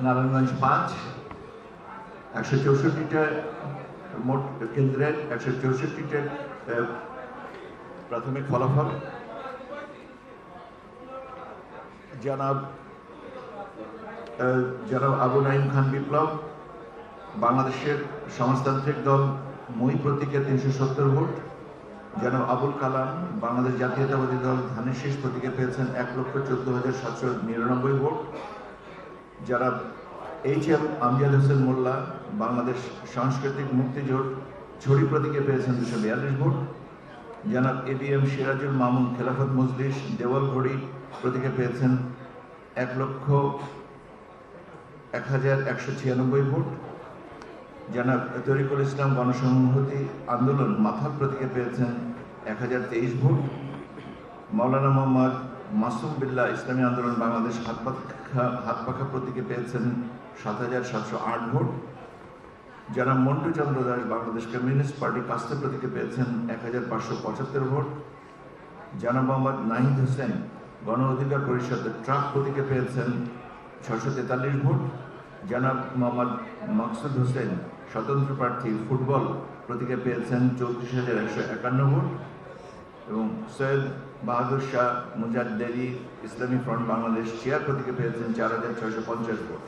নারায়ণগঞ্জ 5, 164টা মোট কেন্দ্রের 164টা প্রাথমিক ফলাফল। জনাব আবু নাঈম খান বিপ্লব বাংলাদেশের সমাজতান্ত্রিক দল মই প্রতীকে 370 ভোট। জনাব আবুল কালাম বাংলাদেশ জাতীয়তাবাদী দল ধানের শীষ প্রতীকে পেয়েছেন 1,14,799 ভোট। জনাব এইচ.এম. আমজাদ হোসেন মোল্লা বাংলাদেশ সাংস্কৃতিক মুক্তিজোট ছড়ি প্রতীকে পেয়েছেন 242 ভোট। জনাব এ.বি.এম. সিরাজুল মামুন খেলাফত মজলিস দেওয়ালঘড়ি প্রতীকে পেয়েছেন 1,01,196 ভোট। জনাব তরিকুল ইসলাম গণসংহতি আন্দোলন মাথার প্রতীকে পেয়েছেন 1023 ভোট। মাওলানা মোহাম্মদ মাসুম বিল্লাহ ইসলামী আন্দোলন বাংলাদেশ হাতপাখা প্রতীকে পেয়েছেন 7,708 ভোট। জনাব মন্টু চন্দ্র দাস বাংলাদেশ কমিউনিস্ট পার্টি কাস্তে প্রতীকে পেয়েছেন 1,575 ভোট। জনাব মোহাম্মদ নাহিদ হোসেন গণ অধিকার পরিষদের ট্রাক প্রতীকে পেয়েছেন 643 ভোট। জনাব মোহাম্মদ মকসুদ হোসেন স্বতন্ত্র প্রার্থী ফুটবল প্রতীকে পেয়েছেন 34,151 ভোট এবং সৈয়দ বাহাদুর শাহ মুজাদ্দেদি ইসলামী ফ্রন্ট বাংলাদেশ চেয়ার প্রতীকে পেয়েছেন 4,650 ভোট।